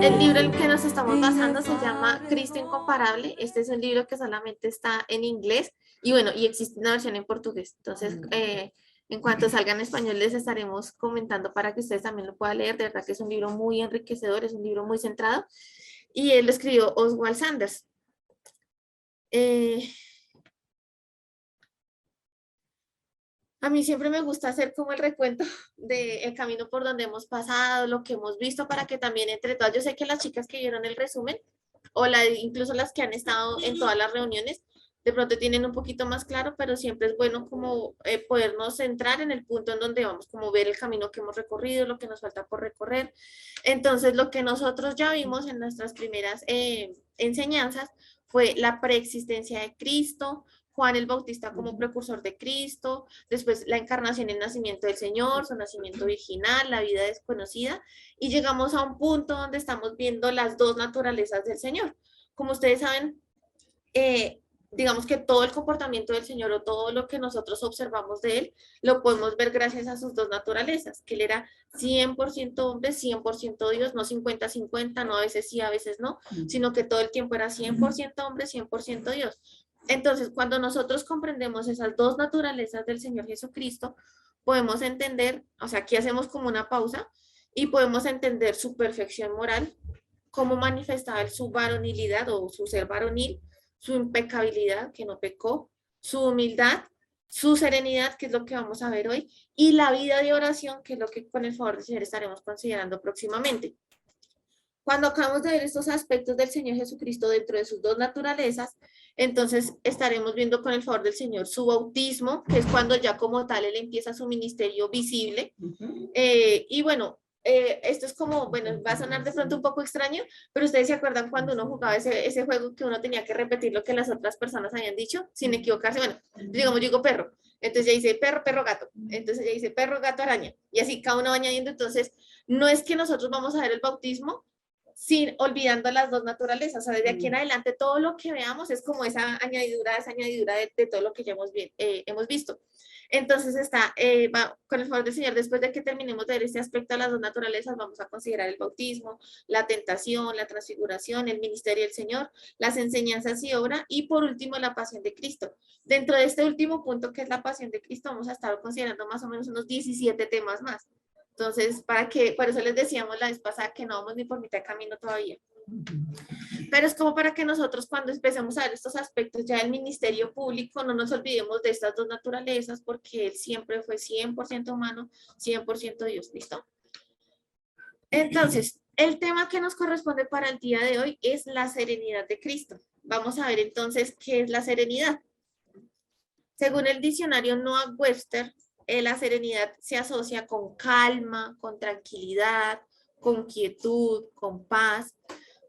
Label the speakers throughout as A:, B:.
A: El libro en el que nos estamos basando se llama Cristo Incomparable. Este es un libro que solamente está en inglés y bueno, y existe una versión en portugués. Entonces, en cuanto salga en español, les estaremos comentando para que ustedes también lo puedan leer. De verdad que es un libro muy enriquecedor, es un libro muy centrado. Y él lo escribió Oswald Sanders. A mí siempre me gusta hacer como el recuento del camino por donde hemos pasado, lo que hemos visto, para que también entre todas, yo sé que las chicas que vieron el resumen, o incluso las que han estado en todas las reuniones, de pronto tienen un poquito más claro, pero siempre es bueno como podernos centrar en el punto en donde vamos, como ver el camino que hemos recorrido, lo que nos falta por recorrer. Entonces, lo que nosotros ya vimos en nuestras primeras enseñanzas fue la preexistencia de Cristo, Juan el Bautista como precursor de Cristo, después la encarnación y el nacimiento del Señor, su nacimiento virginal, la vida desconocida, y llegamos a un punto donde estamos viendo las dos naturalezas del Señor. Como ustedes saben, digamos que todo el comportamiento del Señor o todo lo que nosotros observamos de Él, lo podemos ver gracias a sus dos naturalezas, que Él era 100% hombre, 100% Dios, no 50-50, no a veces sí, a veces no, sino que todo el tiempo era 100% hombre, 100% Dios. Entonces, cuando nosotros comprendemos esas dos naturalezas del Señor Jesucristo, podemos entender, o sea, aquí hacemos como una pausa y podemos entender su perfección moral, cómo manifestaba su varonilidad o su ser varonil, su impecabilidad, que no pecó, su humildad, su serenidad, que es lo que vamos a ver hoy, y la vida de oración, que es lo que con el favor del Señor estaremos considerando próximamente. Cuando acabamos de ver estos aspectos del Señor Jesucristo dentro de sus dos naturalezas, entonces estaremos viendo con el favor del Señor su bautismo, que es cuando ya como tal Él empieza su ministerio visible. Y bueno, esto es como, bueno, va a sonar de pronto un poco extraño, pero ustedes se acuerdan cuando uno jugaba ese juego que uno tenía que repetir lo que las otras personas habían dicho sin equivocarse. Bueno, digamos, yo digo perro, entonces ya dice perro, perro, gato, entonces ya dice perro, gato, araña, y así cada uno va añadiendo. Entonces, no es que nosotros vamos a ver el bautismo sin olvidando las dos naturalezas. O sea, desde aquí en adelante todo lo que veamos es como esa añadidura de todo lo que ya hemos visto. Entonces con el favor del Señor, después de que terminemos de ver este aspecto de las dos naturalezas, vamos a considerar el bautismo, la tentación, la transfiguración, el ministerio del Señor, las enseñanzas y obra, y por último la pasión de Cristo. Dentro de este último punto, que es la pasión de Cristo, vamos a estar considerando más o menos unos 17 temas más. Entonces, por eso les decíamos la vez pasada que no vamos ni por mitad de camino todavía. Pero es como para que nosotros cuando empecemos a ver estos aspectos ya del ministerio público no nos olvidemos de estas dos naturalezas, porque Él siempre fue 100% humano, 100% Dios. ¿Listo? Entonces, el tema que nos corresponde para el día de hoy es la serenidad de Cristo. Vamos a ver entonces qué es la serenidad. Según el diccionario Noah Webster, la serenidad se asocia con calma, con tranquilidad, con quietud, con paz,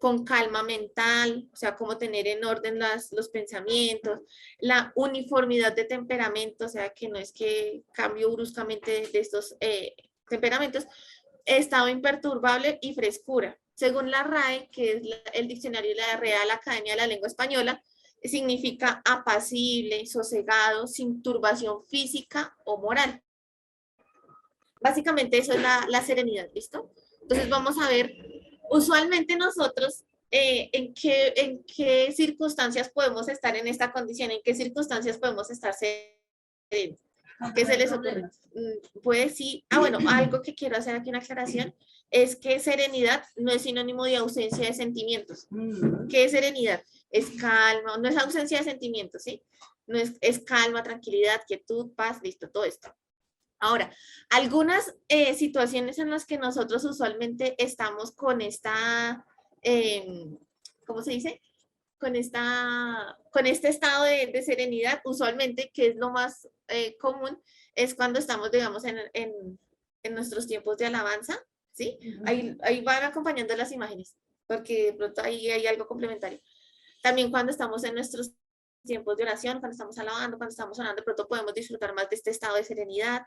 A: con calma mental, o sea, como tener en orden los pensamientos, la uniformidad de temperamento, o sea, que no es que cambio bruscamente de estos temperamentos, estado imperturbable y frescura. Según la RAE, que es el diccionario de la Real Academia de la Lengua Española, significa apacible, sosegado, sin turbación física o moral. Básicamente eso es la serenidad, ¿listo? Entonces vamos a ver, usualmente nosotros, en qué circunstancias podemos estar en esta condición, en qué circunstancias podemos estar serenos. ¿Qué se les ocurre? Puede sí. Bueno, algo que quiero hacer aquí una aclaración es que serenidad no es sinónimo de ausencia de sentimientos. ¿Qué es serenidad? Es calma, no es ausencia de sentimientos, ¿sí? No es calma, tranquilidad, quietud, paz, listo, todo esto. Ahora, algunas situaciones en las que nosotros usualmente estamos con ¿cómo se dice? Con este estado de serenidad, usualmente, que es lo más común, es cuando estamos, digamos, en nuestros tiempos de alabanza, ¿sí? Ahí van acompañando las imágenes, porque de pronto ahí hay algo complementario. También cuando estamos en nuestros tiempos de oración, cuando estamos alabando, cuando estamos orando, de pronto podemos disfrutar más de este estado de serenidad.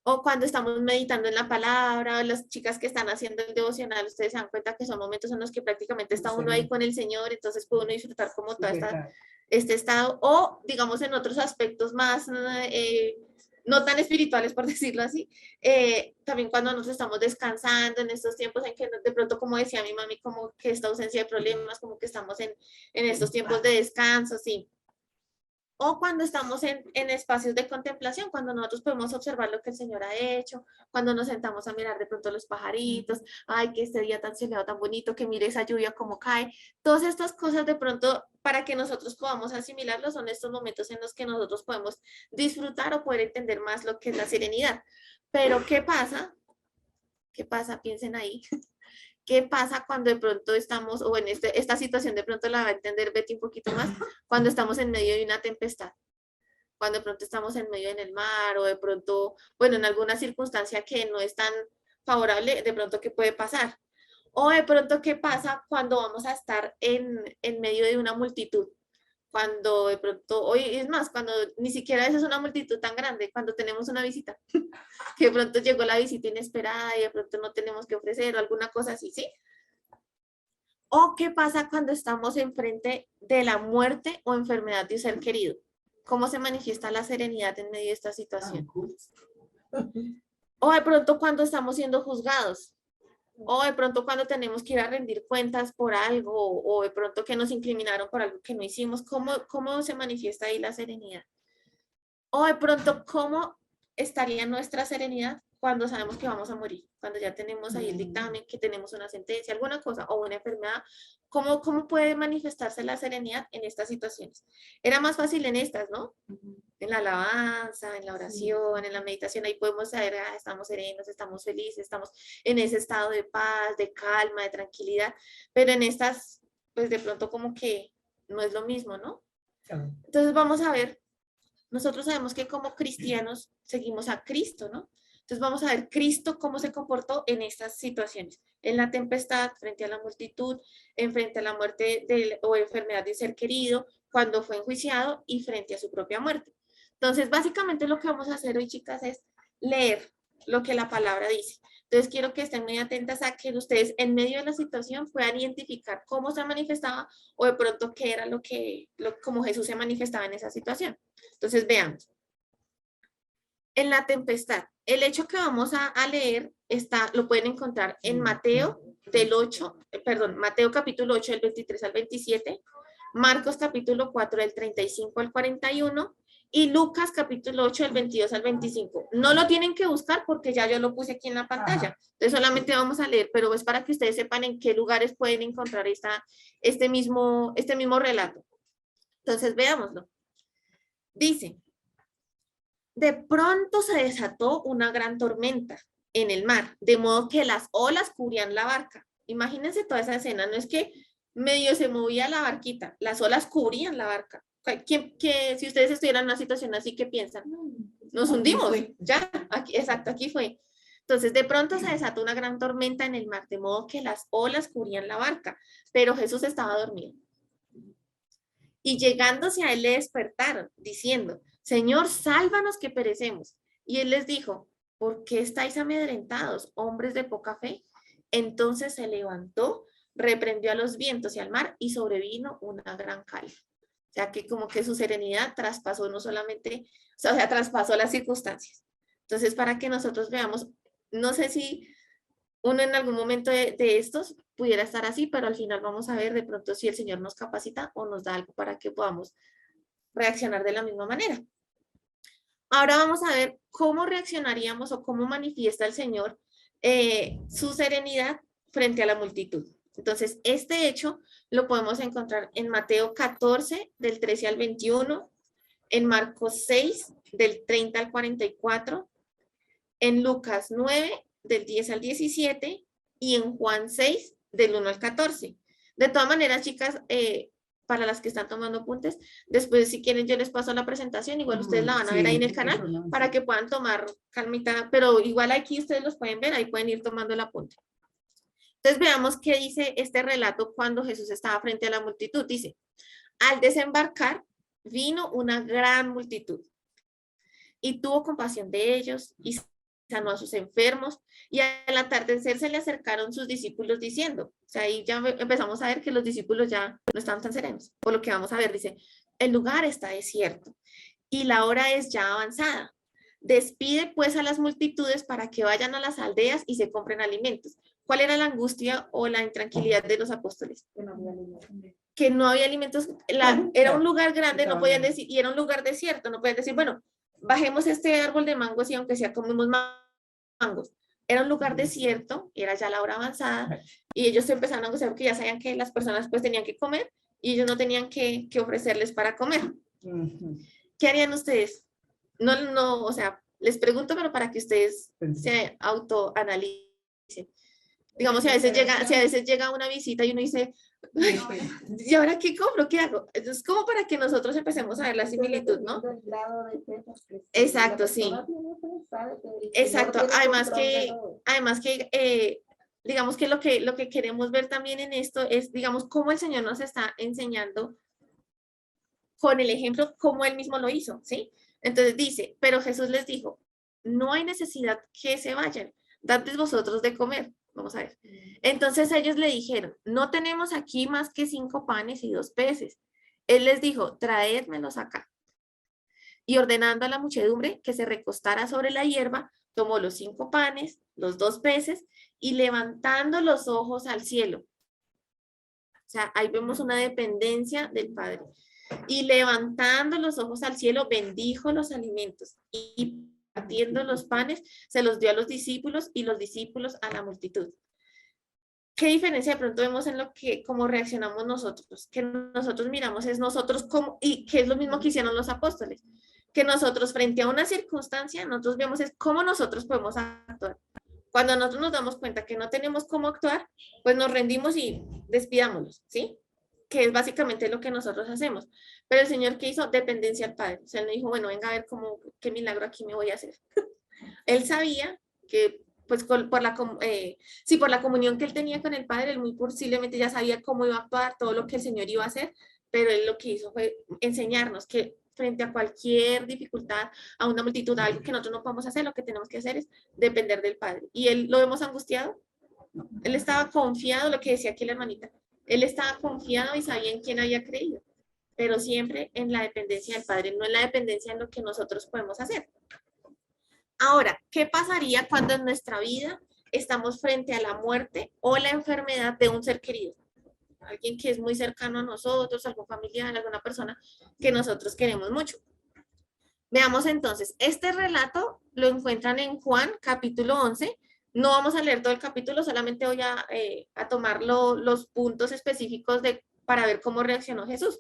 A: O cuando estamos meditando en la palabra, las chicas que están haciendo el devocional, ustedes se dan cuenta que son momentos en los que prácticamente está uno ahí con el Señor, entonces puede uno disfrutar como todo este estado, o digamos en otros aspectos más no tan espirituales, por decirlo así, también cuando nos estamos descansando en estos tiempos en que de pronto, como decía mi mami, como que esta ausencia de problemas, como que estamos en estos tiempos de descanso, sí. O cuando estamos en espacios de contemplación, cuando nosotros podemos observar lo que el Señor ha hecho, cuando nos sentamos a mirar de pronto los pajaritos, ay, que este día tan soleado, tan bonito, que mire esa lluvia como cae. Todas estas cosas de pronto, para que nosotros podamos asimilarlo, son estos momentos en los que nosotros podemos disfrutar o poder entender más lo que es la serenidad. Pero, ¿qué pasa? ¿Qué pasa? Piensen ahí. ¿Qué pasa cuando de pronto estamos, o en esta situación de pronto la va a entender Betty un poquito más, cuando estamos en medio de una tempestad? Cuando de pronto estamos en medio en el mar o de pronto, bueno, en alguna circunstancia que no es tan favorable, de pronto qué puede pasar. O de pronto qué pasa cuando vamos a estar en medio de una multitud. Cuando de pronto, hoy es más, cuando ni siquiera es una multitud tan grande, cuando tenemos una visita, que de pronto llegó la visita inesperada y de pronto no tenemos que ofrecer o alguna cosa así, ¿sí? ¿O qué pasa cuando estamos enfrente de la muerte o enfermedad de un ser querido? ¿Cómo se manifiesta la serenidad en medio de esta situación? O de pronto cuando estamos siendo juzgados, o de pronto cuando tenemos que ir a rendir cuentas por algo, o de pronto que nos incriminaron por algo que no hicimos, ¿cómo se manifiesta ahí la serenidad? O de pronto, ¿cómo estaría nuestra serenidad cuando sabemos que vamos a morir? Cuando ya tenemos ahí el dictamen, que tenemos una sentencia, alguna cosa, o una enfermedad. ¿Cómo puede manifestarse la serenidad en estas situaciones? Era más fácil en estas, ¿no? En la alabanza, en la oración, en la meditación, ahí podemos saber, estamos serenos, estamos felices, estamos en ese estado de paz, de calma, de tranquilidad, pero en estas, pues de pronto como que no es lo mismo, ¿no? Entonces vamos a ver, nosotros sabemos que como cristianos seguimos a Cristo, ¿no? Entonces vamos a ver Cristo cómo se comportó en estas situaciones, en la tempestad, frente a la multitud, en frente a la muerte o enfermedad de un ser querido, cuando fue enjuiciado y frente a su propia muerte. Entonces, básicamente lo que vamos a hacer hoy, chicas, es leer lo que la palabra dice. Entonces, quiero que estén muy atentas a que ustedes en medio de la situación puedan identificar cómo se manifestaba o de pronto qué era como Jesús se manifestaba en esa situación. Entonces, veamos. En la tempestad, el hecho que vamos a leer lo pueden encontrar en Mateo Mateo capítulo 8 del 23 al 27, Marcos capítulo 4 del 35 al 41 y Lucas capítulo 8 del 22 al 25. No lo tienen que buscar porque ya yo lo puse aquí en la pantalla. Entonces solamente vamos a leer, pero es para que ustedes sepan en qué lugares pueden encontrar este mismo relato. Entonces veámoslo. Dice, de pronto se desató una gran tormenta en el mar, de modo que las olas cubrían la barca. Imagínense toda esa escena, no es que medio se movía la barquita, las olas cubrían la barca. Si ustedes estuvieran en una situación así, ¿qué piensan? Nos hundimos, ya, exacto, aquí fue. Entonces, de pronto se desató una gran tormenta en el mar, de modo que las olas cubrían la barca, pero Jesús estaba dormido. Y llegándose a él le despertaron, diciendo, Señor, sálvanos que perecemos. Y él les dijo, ¿por qué estáis amedrentados, hombres de poca fe? Entonces se levantó, reprendió a los vientos y al mar y sobrevino una gran calma. O sea que como que su serenidad traspasó no solamente, o sea, traspasó las circunstancias. Entonces, para que nosotros veamos, no sé si uno en algún momento de estos pudiera estar así, pero al final vamos a ver de pronto si el Señor nos capacita o nos da algo para que podamos reaccionar de la misma manera. Ahora vamos a ver cómo reaccionaríamos o cómo manifiesta el Señor su serenidad frente a la multitud. Entonces, este hecho lo podemos encontrar en Mateo 14, del 13 al 21, en Marcos 6, del 30 al 44, en Lucas 9, del 10 al 17, y en Juan 6, del 1 al 14. De todas maneras, chicas, para las que están tomando apuntes, después si quieren yo les paso la presentación, igual ustedes la van a ver ahí en el canal, para que puedan tomar calmita, pero igual aquí ustedes los pueden ver, ahí pueden ir tomando el apunte. Entonces veamos qué dice este relato cuando Jesús estaba frente a la multitud. Dice, al desembarcar vino una gran multitud y tuvo compasión de ellos y sanó a sus enfermos, y al atardecer se le acercaron sus discípulos diciendo, o sea, ahí ya empezamos a ver que los discípulos ya no estaban tan serenos, por lo que vamos a ver, dice, el lugar está desierto y la hora es ya avanzada, Despide pues a las multitudes para que vayan a las aldeas y se compren alimentos. ¿Cuál era la angustia o la intranquilidad de los apóstoles? Que no había alimentos. Era un lugar grande, no podían decir, y era un lugar desierto, no podían decir, bueno, bajemos este árbol de mangos y aunque sea comemos mangos. Era un lugar desierto, era ya la hora avanzada, y ellos empezaron a negociar porque ya sabían que las personas pues tenían que comer y ellos no tenían que ofrecerles para comer. ¿Qué harían ustedes? No, o sea, les pregunto, pero para que ustedes se autoanalicen. Digamos, si a veces llega una visita y uno dice, "Ay, ¿y ahora qué compro? ¿Qué hago?" Es como para que nosotros empecemos a ver la similitud, ¿no? Exacto, sí. Exacto. Además que digamos que lo que queremos ver también en esto es, digamos, cómo el Señor nos está enseñando con el ejemplo, cómo Él mismo lo hizo, ¿sí? Entonces dice, pero Jesús les dijo, no hay necesidad que se vayan, dadles vosotros de comer. Vamos a ver. Entonces ellos le dijeron, no tenemos aquí más que 5 panes y 2 peces. Él les dijo, traédmelos acá. Y ordenando a la muchedumbre que se recostara sobre la hierba, tomó los 5 panes, los 2 peces, y levantando los ojos al cielo. O sea, ahí vemos una dependencia del Padre. Y levantando los ojos al cielo, bendijo los alimentos y partiendo los panes, se los dio a los discípulos y los discípulos a la multitud. ¿Qué diferencia de pronto vemos en lo que, cómo reaccionamos nosotros? Que nosotros miramos es nosotros como, y que es lo mismo que hicieron los apóstoles, que nosotros frente a una circunstancia, nosotros vemos es cómo nosotros podemos actuar. Cuando nosotros nos damos cuenta que no tenemos cómo actuar, pues nos rendimos y despidámonos, ¿sí? Que es básicamente lo que nosotros hacemos. Pero el Señor, ¿qué hizo? Dependencia al Padre. O sea, Él no dijo, bueno, venga a ver cómo, qué milagro aquí me voy a hacer. Él sabía que, pues, sí, por la comunión que Él tenía con el Padre, Él muy posiblemente ya sabía cómo iba a actuar, todo lo que el Señor iba a hacer, pero Él lo que hizo fue enseñarnos que frente a cualquier dificultad, a una multitud, a algo que nosotros no podemos hacer, lo que tenemos que hacer es depender del Padre. ¿Y Él lo vemos angustiado? Él estaba confiado, lo que decía aquí la hermanita, Él estaba confiado y sabía en quién había creído, pero siempre en la dependencia del Padre, no en la dependencia en lo que nosotros podemos hacer. Ahora, ¿qué pasaría cuando en nuestra vida estamos frente a la muerte o la enfermedad de un ser querido? Alguien que es muy cercano a nosotros, algún familiar, alguna persona que nosotros queremos mucho. Veamos entonces, este relato lo encuentran en Juan capítulo 11. No vamos a leer todo el capítulo, solamente voy a tomar los puntos específicos para ver cómo reaccionó Jesús.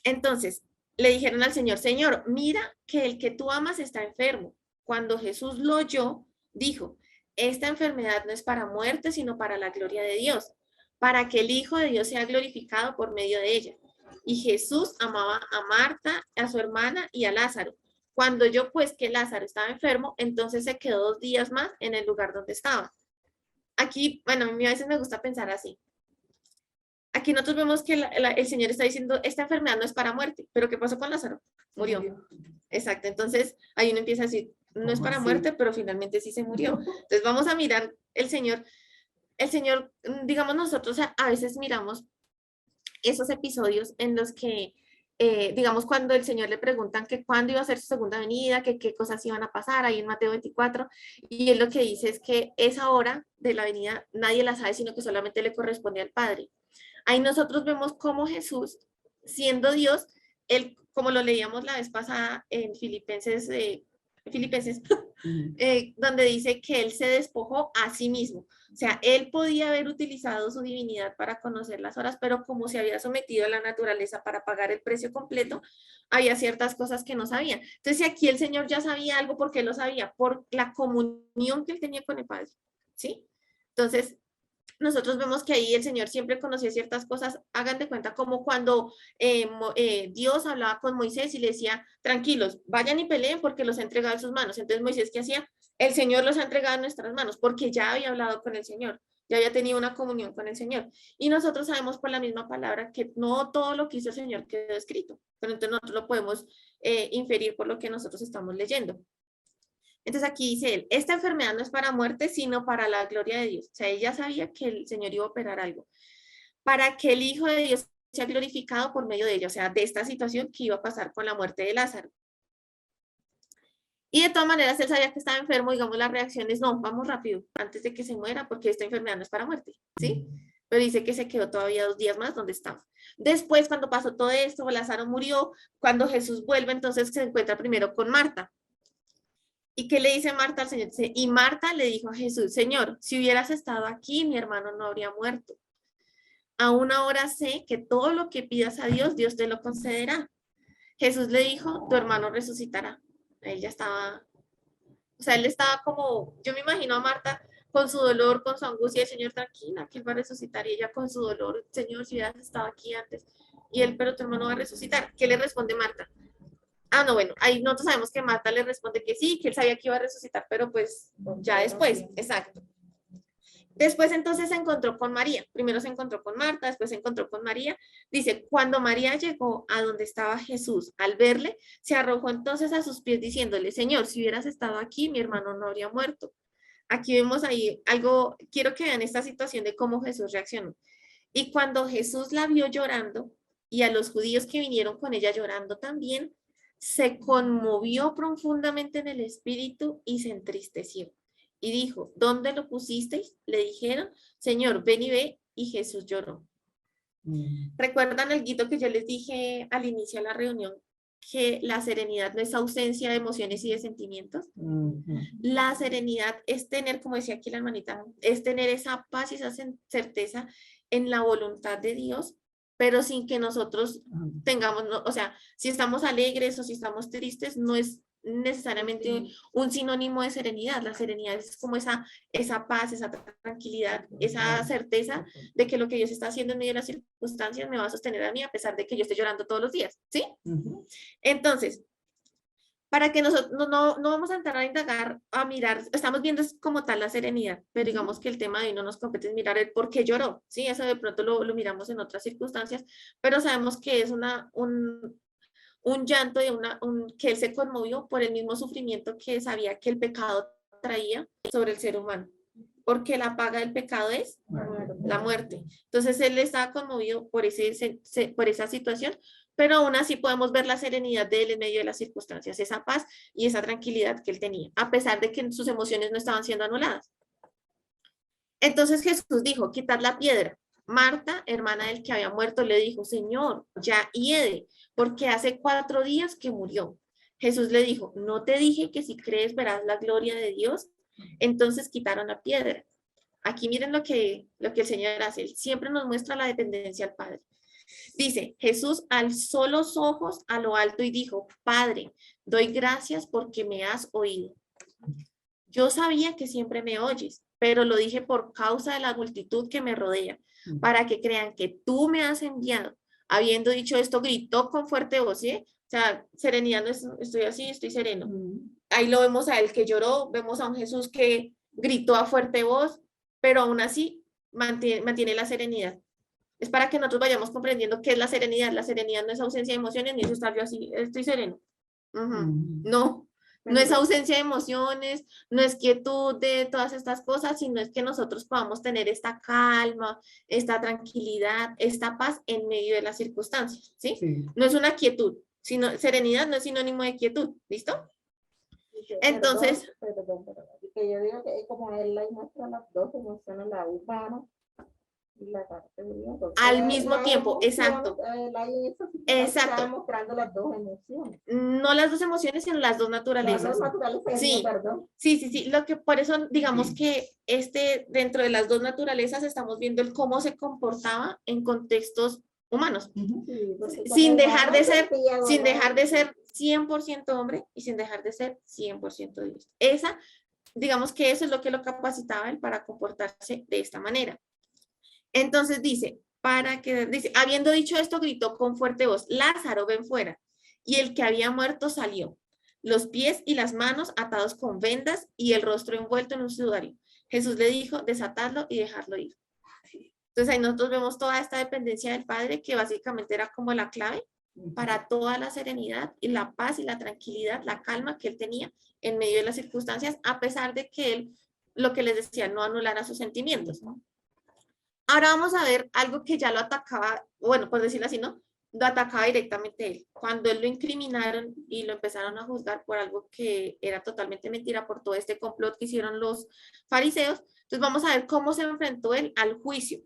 A: Entonces, le dijeron al Señor, Señor, mira que el que tú amas está enfermo. Cuando Jesús lo oyó, dijo, esta enfermedad no es para muerte, sino para la gloria de Dios, para que el Hijo de Dios sea glorificado por medio de ella. Y Jesús amaba a Marta, a su hermana y a Lázaro. Cuando oyó pues que Lázaro estaba enfermo, entonces se quedó 2 días más en el lugar donde estaba. Aquí, bueno, a mí a veces me gusta pensar así. Aquí nosotros vemos que el Señor está diciendo, esta enfermedad no es para muerte, pero ¿qué pasó con Lázaro? Murió. Exacto, entonces ahí uno empieza a decir, no es para muerte, pero finalmente sí se murió. Entonces vamos a mirar el Señor, digamos nosotros a veces miramos esos episodios en los que, digamos, cuando el Señor le preguntan que cuándo iba a ser su segunda venida, que qué cosas iban a pasar, ahí en Mateo 24, y él lo que dice es que esa hora de la venida nadie la sabe, sino que solamente le corresponde al Padre. Ahí nosotros vemos cómo Jesús, siendo Dios, él, como lo leíamos la vez pasada en Filipenses, donde dice que él se despojó a sí mismo. O sea, él podía haber utilizado su divinidad para conocer las horas, pero como se había sometido a la naturaleza para pagar el precio completo, había ciertas cosas que no sabía. Entonces, aquí el Señor ya sabía algo, porque él lo sabía, por la comunión que él tenía con el Padre, ¿sí? Entonces, nosotros vemos que ahí el Señor siempre conocía ciertas cosas. Hagan de cuenta como cuando Dios hablaba con Moisés y le decía, tranquilos, vayan y peleen porque los ha entregado en sus manos. Entonces Moisés, ¿qué hacía? El Señor los ha entregado en nuestras manos porque ya había hablado con el Señor, ya había tenido una comunión con el Señor. Y nosotros sabemos por la misma palabra que no todo lo que hizo el Señor quedó escrito, pero entonces nosotros lo podemos inferir por lo que nosotros estamos leyendo. Entonces aquí dice él, esta enfermedad no es para muerte, sino para la gloria de Dios. O sea, ella sabía que el Señor iba a operar algo. Para que el Hijo de Dios sea glorificado por medio de ella. O sea, de esta situación que iba a pasar con la muerte de Lázaro. Y de todas maneras, él sabía que estaba enfermo, digamos, las reacciones, no, vamos rápido, antes de que se muera, porque esta enfermedad no es para muerte, ¿sí? Pero dice que se quedó todavía 2 días más donde estaba. Después, cuando pasó todo esto, Lázaro murió, cuando Jesús vuelve, entonces se encuentra primero con Marta. ¿Y qué le dice Marta al Señor? Dice, y Marta le dijo a Jesús, Señor, si hubieras estado aquí, mi hermano no habría muerto. Aún ahora sé que todo lo que pidas a Dios, Dios te lo concederá. Jesús le dijo, tu hermano resucitará. Él ya estaba, o sea, él estaba como, yo me imagino a Marta con su dolor, con su angustia, el Señor, tranquila, que él va a resucitar. Y ella con su dolor, Señor, si hubieras estado aquí antes. Y él, pero tu hermano va a resucitar. ¿Qué le responde Marta? Ah, no, bueno, ahí nosotros sabemos que Marta le responde que sí, que él sabía que iba a resucitar, pero pues ya después, exacto. Después entonces se encontró con María. Primero se encontró con Marta, después se encontró con María. Dice, cuando María llegó a donde estaba Jesús, al verle, se arrojó entonces a sus pies diciéndole, Señor, si hubieras estado aquí, mi hermano no habría muerto. Aquí vemos ahí algo, quiero que vean esta situación de cómo Jesús reaccionó. Y cuando Jesús la vio llorando, y a los judíos que vinieron con ella llorando también, se conmovió profundamente en el espíritu y se entristeció. Y dijo, ¿dónde lo pusisteis? Le dijeron, Señor, ven y ve. Y Jesús lloró. ¿Recuerdan el guito que yo les dije al inicio de la reunión? Que la serenidad no es ausencia de emociones y de sentimientos. La serenidad es tener, como decía aquí la hermanita, es tener esa paz y esa certeza en la voluntad de Dios, pero sin que nosotros tengamos, o sea, si estamos alegres o si estamos tristes, no es necesariamente un sinónimo de serenidad. La serenidad es como esa paz, esa tranquilidad, esa certeza de que lo que Dios está haciendo en medio de las circunstancias me va a sostener a mí a pesar de que yo esté llorando todos los días, ¿sí? Entonces, para que nosotros no vamos a entrar a indagar, a mirar, estamos viendo como tal la serenidad, pero digamos que el tema de hoy no nos compete mirar el por qué lloró, ¿sí? Eso de pronto lo miramos en otras circunstancias, pero sabemos que es un llanto de que él se conmovió por el mismo sufrimiento que sabía que el pecado traía sobre el ser humano, porque la paga del pecado es la muerte. Entonces él estaba conmovido por esa situación, pero aún así podemos ver la serenidad de él en medio de las circunstancias, esa paz y esa tranquilidad que él tenía, a pesar de que sus emociones no estaban siendo anuladas. Entonces Jesús dijo, quitad la piedra. Marta, hermana del que había muerto, le dijo, Señor, ya hiede, porque hace 4 días que murió. Jesús le dijo, ¿no te dije que si crees verás la gloria de Dios? Entonces quitaron la piedra. Aquí miren lo que el Señor hace. Él siempre nos muestra la dependencia al Padre. Dice, Jesús alzó los ojos a lo alto y dijo, Padre, doy gracias porque me has oído. Yo sabía que siempre me oyes, pero lo dije por causa de la multitud que me rodea, para que crean que tú me has enviado. Habiendo dicho esto, gritó con fuerte voz, ¿sí? O sea, serenidad no es, estoy así, estoy sereno. Ahí lo vemos a él que lloró, vemos a un Jesús que gritó a fuerte voz, pero aún así mantiene la serenidad. Es para que nosotros vayamos comprendiendo qué es la serenidad. La serenidad no es ausencia de emociones, ni es estar yo así, estoy sereno. No, no es ausencia de emociones, no es quietud de todas estas cosas, sino es que nosotros podamos tener esta calma, esta tranquilidad, esta paz en medio de las circunstancias, ¿sí? Sí. No es una quietud, sino serenidad no es sinónimo de quietud, ¿listo? Entonces,
B: que yo digo que como él ahí muestra las dos emociones, la humana y la parte de Dios.
A: Al mismo tiempo, exacto.
B: Exacto. Mostrando las dos emociones.
A: No las dos emociones, sino las dos naturalezas. Las dos naturalezas, sí. Perdón. Sí. Lo que por eso, digamos que dentro de las dos naturalezas estamos viendo el cómo se comportaba en contextos humanos. Sin dejar de ser 100% hombre y sin dejar de ser 100% Dios. Digamos que eso es lo que lo capacitaba él para comportarse de esta manera. Entonces dice, habiendo dicho esto, gritó con fuerte voz, Lázaro, ven fuera. Y el que había muerto salió, los pies y las manos atados con vendas y el rostro envuelto en un sudario. Jesús le dijo, desatadlo y dejarlo ir. Entonces ahí nosotros vemos toda esta dependencia del Padre, que básicamente era como la clave para toda la serenidad y la paz y la tranquilidad, la calma que él tenía en medio de las circunstancias, a pesar de que él, lo que les decía, no anulara sus sentimientos, ¿no? Ahora vamos a ver algo que ya lo atacaba, bueno, por decirlo así, ¿no? lo atacaba directamente a él. Cuando él lo incriminaron y lo empezaron a juzgar por algo que era totalmente mentira, por todo este complot que hicieron los fariseos, entonces vamos a ver cómo se enfrentó él al juicio.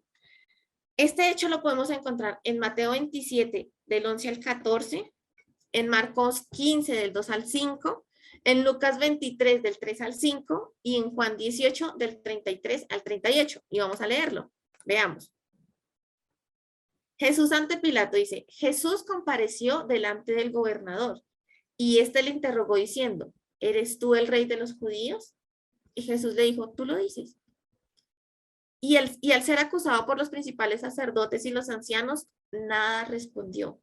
A: Este hecho lo podemos encontrar en Mateo 27, del 11 al 14, en Marcos 15, del 2 al 5, en Lucas 23, del 3 al 5, y en Juan 18, del 33 al 38. Y vamos a leerlo. Veamos. Jesús ante Pilato dice, Jesús compareció delante del gobernador y éste le interrogó diciendo, ¿eres tú el rey de los judíos? Y Jesús le dijo, tú lo dices. Y al ser acusado por los principales sacerdotes y los ancianos, nada respondió.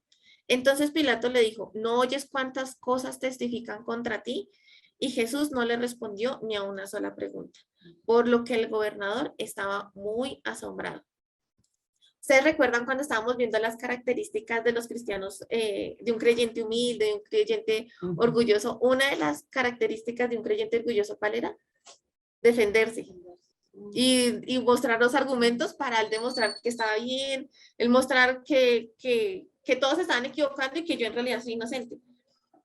A: Entonces Pilato le dijo, ¿no oyes cuántas cosas testifican contra ti? Y Jesús no le respondió ni a una sola pregunta, por lo que el gobernador estaba muy asombrado. ¿Ustedes recuerdan cuando estábamos viendo las características de los cristianos, de un creyente humilde, de un creyente orgulloso? Una de las características de un creyente orgulloso, ¿cuál era? Defenderse. Y mostrar los argumentos para él demostrar que estaba bien, el mostrar que todos estaban equivocando y que yo en realidad soy inocente.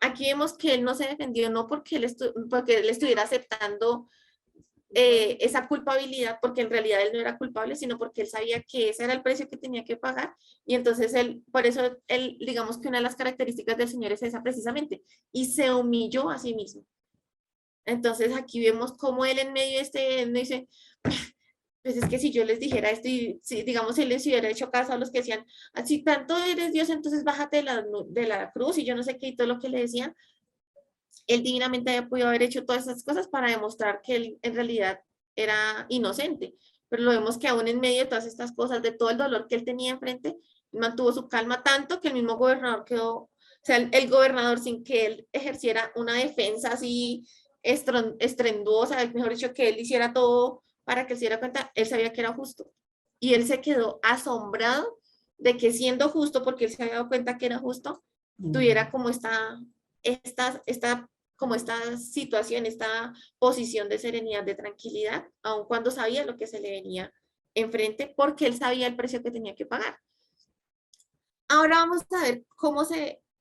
A: Aquí vemos que él no se defendió, no porque porque él estuviera aceptando esa culpabilidad, porque en realidad él no era culpable, sino porque él sabía que ese era el precio que tenía que pagar, y entonces por eso él, digamos que una de las características del Señor es esa precisamente, y se humilló a sí mismo. Entonces aquí vemos cómo él en medio de él dice, pues es que si yo les dijera esto y si, digamos, él les hubiera hecho caso a los que decían, así tanto eres Dios, entonces bájate de la cruz y yo no sé qué y todo lo que le decían, él divinamente había podido haber hecho todas esas cosas para demostrar que él en realidad era inocente, pero lo vemos que aún en medio de todas estas cosas, de todo el dolor que él tenía enfrente, mantuvo su calma tanto que el mismo gobernador quedó, o sea, el gobernador sin que él ejerciera una defensa así estrenduosa, mejor dicho, que él hiciera todo para que él se diera cuenta, él sabía que era justo. Y él se quedó asombrado de que siendo justo, porque él se había dado cuenta que era justo, tuviera como como esta situación, esta posición de serenidad, de tranquilidad, aun cuando sabía lo que se le venía enfrente, porque él sabía el precio que tenía que pagar. Ahora vamos a ver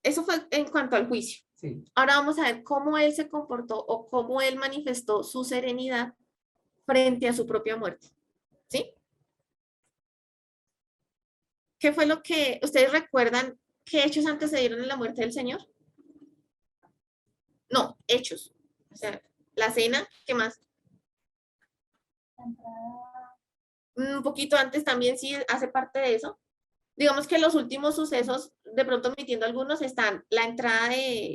A: eso fue en cuanto al juicio. Sí. Ahora vamos a ver cómo él se comportó o cómo él manifestó su serenidad frente a su propia muerte. ¿Sí? ¿Qué fue lo que ustedes recuerdan? ¿Qué hechos antecedieron a la muerte del Señor? No, hechos. O sea, la cena, ¿qué más? Un poquito antes también sí hace parte de eso. Digamos que los últimos sucesos, de pronto omitiendo algunos, están la entrada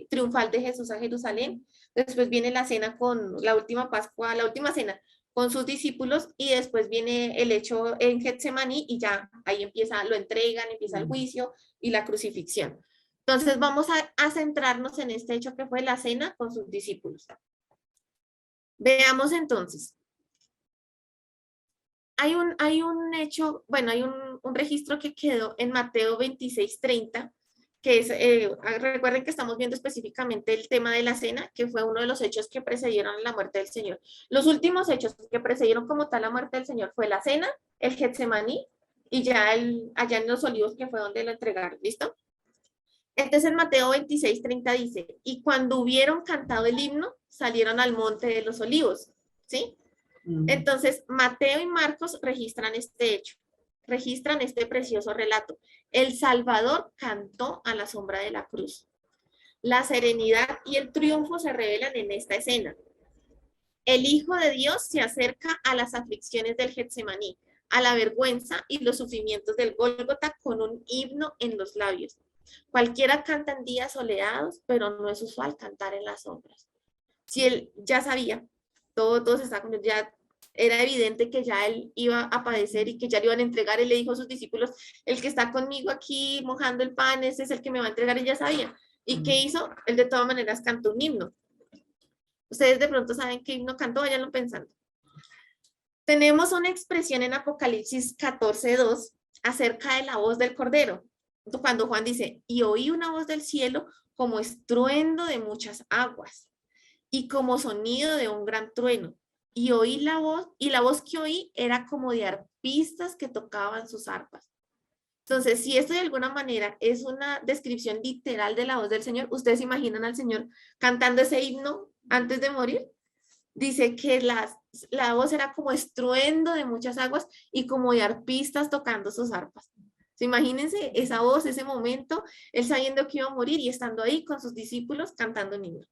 A: triunfal de Jesús a Jerusalén, después viene la cena con la última Pascua, la última cena con sus discípulos, y después viene el hecho en Getsemaní y ya ahí empieza, lo entregan, empieza el juicio y la crucifixión. Entonces vamos a centrarnos en este hecho que fue la cena con sus discípulos. Veamos entonces. Hay un hecho, bueno, hay un registro que quedó en Mateo 26:30, que es, recuerden que estamos viendo específicamente el tema de la cena, que fue uno de los hechos que precedieron la muerte del Señor. Los últimos hechos que precedieron como tal la muerte del Señor fue la cena, el Getsemaní, y ya allá en los Olivos, que fue donde lo entregaron, ¿listo? Entonces en Mateo 26:30 dice, y cuando hubieron cantado el himno, salieron al monte de los Olivos, ¿sí? Entonces, Mateo y Marcos registran este hecho, registran este precioso relato. El Salvador cantó a la sombra de la cruz. La serenidad y el triunfo se revelan en esta escena. El Hijo de Dios se acerca a las aflicciones del Getsemaní, a la vergüenza y los sufrimientos del Gólgota con un himno en los labios. Cualquiera canta en días soleados, pero no es usual cantar en las sombras. Si él ya sabía, todo se está ya era evidente que ya él iba a padecer y que ya le iban a entregar. Él le dijo a sus discípulos, el que está conmigo aquí mojando el pan, ese es el que me va a entregar, y ya sabía. ¿Y qué hizo? Él de todas maneras cantó un himno. Ustedes de pronto saben qué himno cantó, váyanlo pensando. Tenemos una expresión en Apocalipsis 14:2 acerca de la voz del Cordero. Cuando Juan dice, y oí una voz del cielo como estruendo de muchas aguas y como sonido de un gran trueno. Y oí la voz, y la voz que oí era como de arpistas que tocaban sus arpas. Entonces, si esto de alguna manera es una descripción literal de la voz del Señor, ¿ustedes imaginan al Señor cantando ese himno antes de morir? Dice que la voz era como estruendo de muchas aguas y como de arpistas tocando sus arpas. Imagínense esa voz, ese momento, él sabiendo que iba a morir y estando ahí con sus discípulos cantando un himno.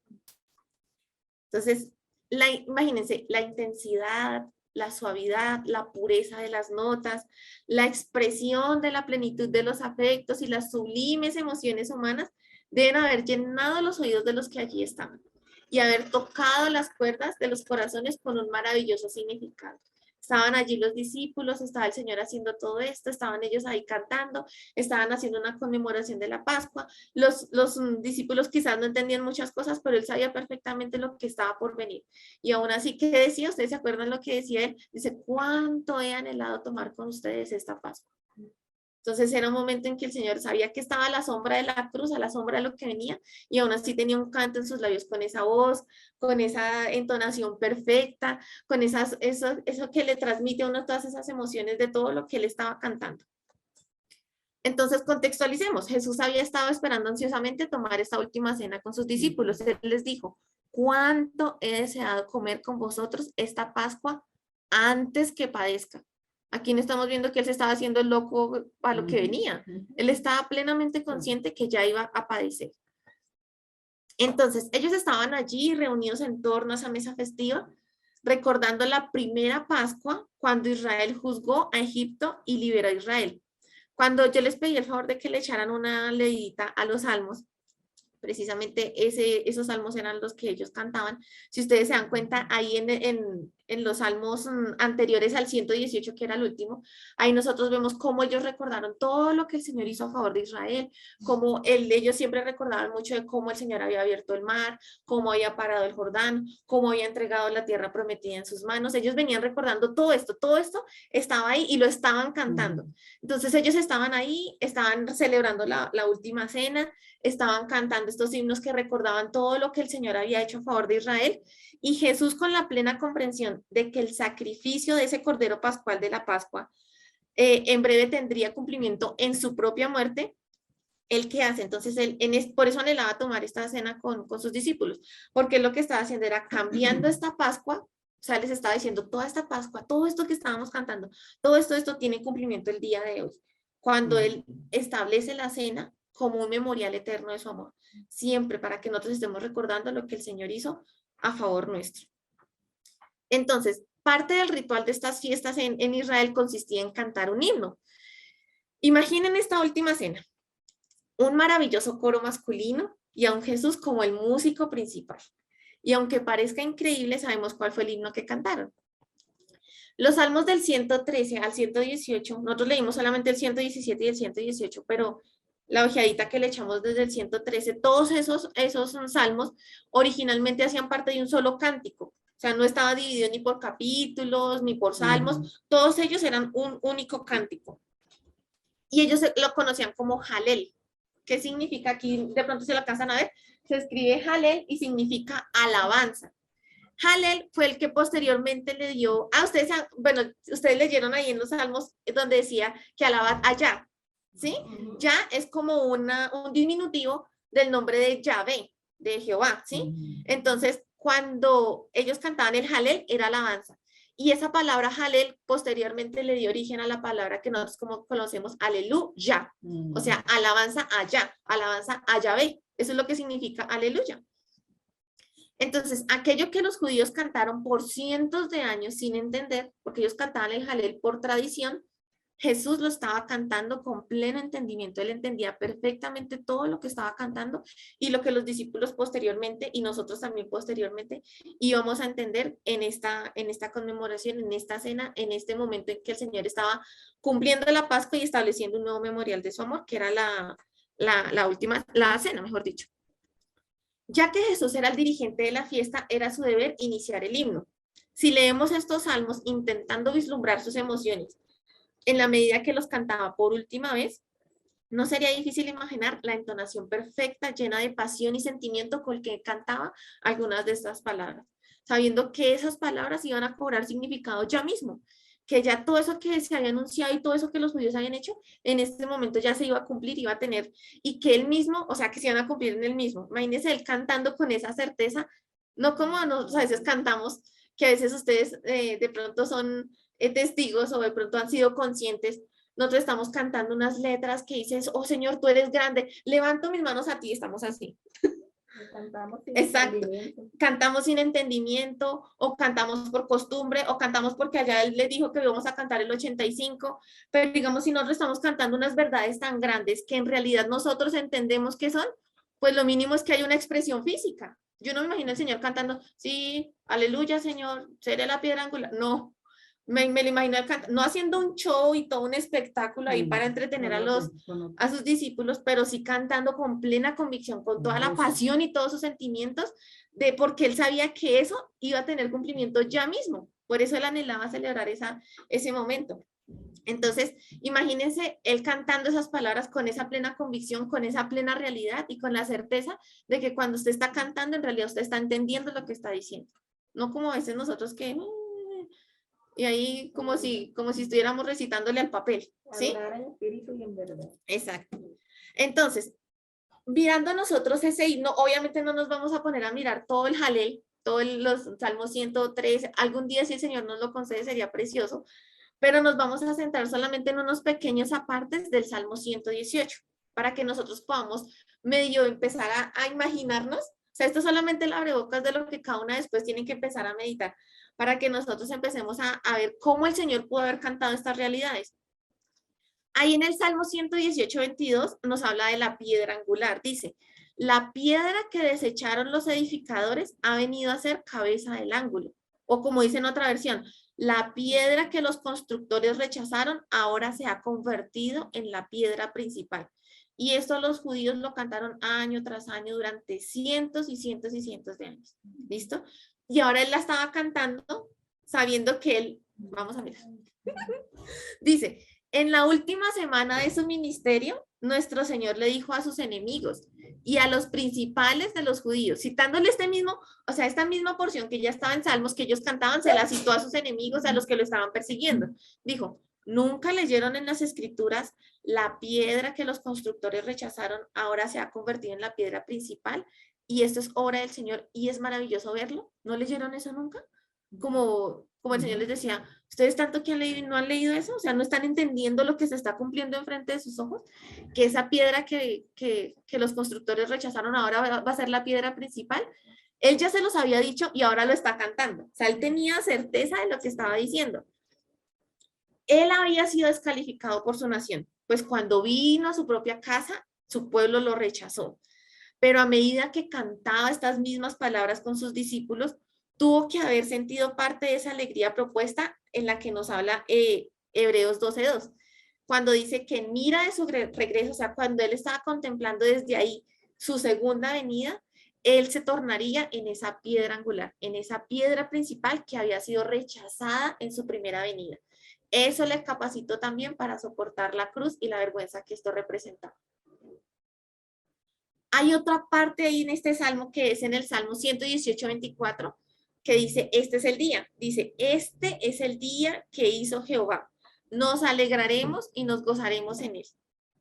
A: Entonces, imagínense la intensidad, la suavidad, la pureza de las notas, la expresión de la plenitud de los afectos y las sublimes emociones humanas deben haber llenado los oídos de los que allí estaban y haber tocado las cuerdas de los corazones con un maravilloso significado. Estaban allí los discípulos, estaba el Señor haciendo todo esto, estaban ellos ahí cantando, estaban haciendo una conmemoración de la Pascua. Los discípulos quizás no entendían muchas cosas, pero él sabía perfectamente lo que estaba por venir. Y aún así, ¿qué decía? ¿Ustedes se acuerdan lo que decía él? Dice, ¿cuánto he anhelado tomar con ustedes esta Pascua? Entonces era un momento en que el Señor sabía que estaba a la sombra de la cruz, a la sombra de lo que venía, y aún así tenía un canto en sus labios con esa voz, con esa entonación perfecta, con eso que le transmite a uno todas esas emociones de todo lo que él estaba cantando. Entonces contextualicemos, Jesús había estado esperando ansiosamente tomar esta última cena con sus discípulos. Él les dijo, ¿cuánto he deseado comer con vosotros esta Pascua antes que padezca? Aquí no estamos viendo que él se estaba haciendo el loco a lo que venía. Él estaba plenamente consciente que ya iba a padecer. Entonces, ellos estaban allí reunidos en torno a esa mesa festiva, recordando la primera Pascua cuando Israel juzgó a Egipto y liberó a Israel. Cuando yo les pedí el favor de que le echaran una leidita a los salmos, precisamente esos salmos eran los que ellos cantaban. Si ustedes se dan cuenta, ahí en los salmos anteriores al 118, que era el último, ahí nosotros vemos cómo ellos recordaron todo lo que el Señor hizo a favor de Israel, cómo ellos siempre recordaban mucho de cómo el Señor había abierto el mar, cómo había parado el Jordán, cómo había entregado la tierra prometida en sus manos. Ellos venían recordando todo esto estaba ahí y lo estaban cantando. Entonces ellos estaban ahí, estaban celebrando la última cena, estaban cantando estos himnos que recordaban todo lo que el Señor había hecho a favor de Israel, y Jesús, con la plena comprensión de que el sacrificio de ese Cordero Pascual de la Pascua en breve tendría cumplimiento en su propia muerte, ¿él qué hace? Entonces, por eso anhelaba tomar esta cena con sus discípulos, porque lo que estaba haciendo era cambiando esta Pascua, o sea, les estaba diciendo, toda esta Pascua, todo esto que estábamos cantando, todo esto tiene cumplimiento el día de hoy, cuando él establece la cena como un memorial eterno de su amor, siempre para que nosotros estemos recordando lo que el Señor hizo a favor nuestro. Entonces, parte del ritual de estas fiestas en Israel consistía en cantar un himno. Imaginen esta última cena, un maravilloso coro masculino y a un Jesús como el músico principal. Y aunque parezca increíble, sabemos cuál fue el himno que cantaron. Los salmos del 113 al 118, nosotros leímos solamente el 117 y el 118, pero la ojeadita que le echamos desde el 113, todos esos salmos originalmente hacían parte de un solo cántico. O sea, no estaba dividido ni por capítulos, ni por salmos, todos ellos eran un único cántico. Y ellos lo conocían como Halel. ¿Qué significa aquí? De pronto se lo alcanzan a ver. Se escribe Halel y significa alabanza. Halel fue el que posteriormente le dio, ustedes leyeron ahí en los salmos donde decía que alabad allá, ¿sí? Ya es como un diminutivo del nombre de Yahvé, de Jehová, ¿sí? Entonces, cuando ellos cantaban el Halel, era alabanza. Y esa palabra Halel posteriormente le dio origen a la palabra que nosotros como conocemos, aleluya. O sea, alabanza allá, alabanza a Yahvé. Eso es lo que significa aleluya. Entonces, aquello que los judíos cantaron por cientos de años sin entender, porque ellos cantaban el Halel por tradición, Jesús lo estaba cantando con pleno entendimiento. Él entendía perfectamente todo lo que estaba cantando y lo que los discípulos posteriormente y nosotros también posteriormente íbamos a entender en esta conmemoración, en esta cena, en este momento en que el Señor estaba cumpliendo la Pascua y estableciendo un nuevo memorial de su amor, que era la cena, mejor dicho. Ya que Jesús era el dirigente de la fiesta, era su deber iniciar el himno. Si leemos estos salmos intentando vislumbrar sus emociones en la medida que los cantaba por última vez, no sería difícil imaginar la entonación perfecta, llena de pasión y sentimiento con el que cantaba algunas de estas palabras, sabiendo que esas palabras iban a cobrar significado ya mismo, que ya todo eso que se había anunciado y todo eso que los judíos habían hecho, en este momento ya se iba a cumplir, iba a tener, y que él mismo, o sea, que se iban a cumplir en él mismo. Imagínense él cantando con esa certeza, no como nosotros a veces cantamos, que a veces ustedes de pronto son testigos o de pronto han sido conscientes. Nosotros estamos cantando unas letras que dices, oh Señor, tú eres grande, levanto mis manos a ti, estamos así.
B: Cantamos sin
A: Exacto.
B: entendimiento.
A: Cantamos sin entendimiento, o cantamos por costumbre, o cantamos porque allá él les dijo que íbamos a cantar el 85, pero digamos, si nosotros estamos cantando unas verdades tan grandes que en realidad nosotros entendemos que son, pues lo mínimo es que hay una expresión física. Yo no me imagino al Señor cantando, sí, aleluya, Señor, seré la piedra angular. No, me lo imagino no haciendo un show y todo un espectáculo ahí para entretener a sus discípulos, pero sí cantando con plena convicción, con toda la pasión y todos sus sentimientos, de porque él sabía que eso iba a tener cumplimiento ya mismo. Por eso él anhelaba celebrar ese momento. Entonces, imagínense él cantando esas palabras con esa plena convicción, con esa plena realidad y con la certeza de que cuando usted está cantando, en realidad usted está entendiendo lo que está diciendo. No como a veces nosotros que y ahí como si estuviéramos recitándole al papel, ¿sí?
B: Adorar en espíritu y en verdad.
A: Exacto. Entonces, mirando nosotros ese himno, obviamente no nos vamos a poner a mirar todo el Jalel, todos los Salmos 103, algún día si el Señor nos lo concede sería precioso, pero nos vamos a centrar solamente en unos pequeños apartes del Salmo 118, para que nosotros podamos medio empezar a imaginarnos, o sea, esto es solamente el abrebocas de lo que cada una después tiene que empezar a meditar, para que nosotros empecemos a ver cómo el Señor pudo haber cantado estas realidades. Ahí en el Salmo 118, 22 nos habla de la piedra angular. Dice, la piedra que desecharon los edificadores ha venido a ser cabeza del ángulo. O como dice en otra versión, la piedra que los constructores rechazaron ahora se ha convertido en la piedra principal. Y esto los judíos lo cantaron año tras año durante cientos y cientos y cientos de años. ¿Listo? Y ahora él la estaba cantando sabiendo que él, vamos a mirar, dice, en la última semana de su ministerio, nuestro Señor le dijo a sus enemigos y a los principales de los judíos, citándole este mismo, o sea, esta misma porción que ya estaba en Salmos que ellos cantaban, se la citó a sus enemigos, a los que lo estaban persiguiendo. Dijo, nunca leyeron en las escrituras la piedra que los constructores rechazaron, ahora se ha convertido en la piedra principal y esto es obra del Señor y es maravilloso verlo. ¿No leyeron eso nunca? Como el Señor les decía, ustedes tanto que han leído y no han leído eso, o sea, no están entendiendo lo que se está cumpliendo enfrente de sus ojos, que esa piedra que los constructores rechazaron ahora va a ser la piedra principal. Él ya se los había dicho y ahora lo está cantando. O sea, él tenía certeza de lo que estaba diciendo. Él había sido descalificado por su nación, pues cuando vino a su propia casa, su pueblo lo rechazó. Pero a medida que cantaba estas mismas palabras con sus discípulos, tuvo que haber sentido parte de esa alegría propuesta en la que nos habla Hebreos 12:2, cuando dice que mira de su regreso, o sea, cuando él estaba contemplando desde ahí su segunda venida, él se tornaría en esa piedra angular, en esa piedra principal que había sido rechazada en su primera venida. Eso le capacitó también para soportar la cruz y la vergüenza que esto representaba. Hay otra parte ahí en este salmo que es en el Salmo 118, 24, que dice, este es el día. Dice, este es el día que hizo Jehová. Nos alegraremos y nos gozaremos en él.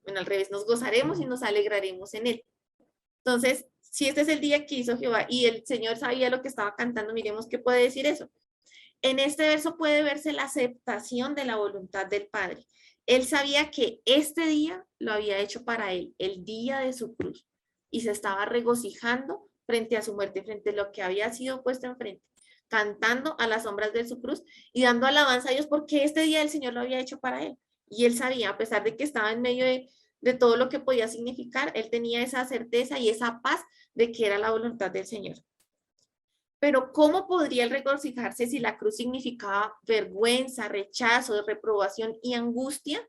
A: Bueno, al revés, nos gozaremos y nos alegraremos en él. Entonces, si este es el día que hizo Jehová y el Señor sabía lo que estaba cantando, miremos qué puede decir eso. En este verso puede verse la aceptación de la voluntad del Padre. Él sabía que este día lo había hecho para él, el día de su cruz, y se estaba regocijando frente a su muerte, frente a lo que había sido puesto enfrente, cantando a las sombras de su cruz y dando alabanza a Dios porque este día el Señor lo había hecho para él. Y él sabía, a pesar de que estaba en medio de todo lo que podía significar, él tenía esa certeza y esa paz de que era la voluntad del Señor. Pero ¿cómo podría él regocijarse si la cruz significaba vergüenza, rechazo, reprobación y angustia?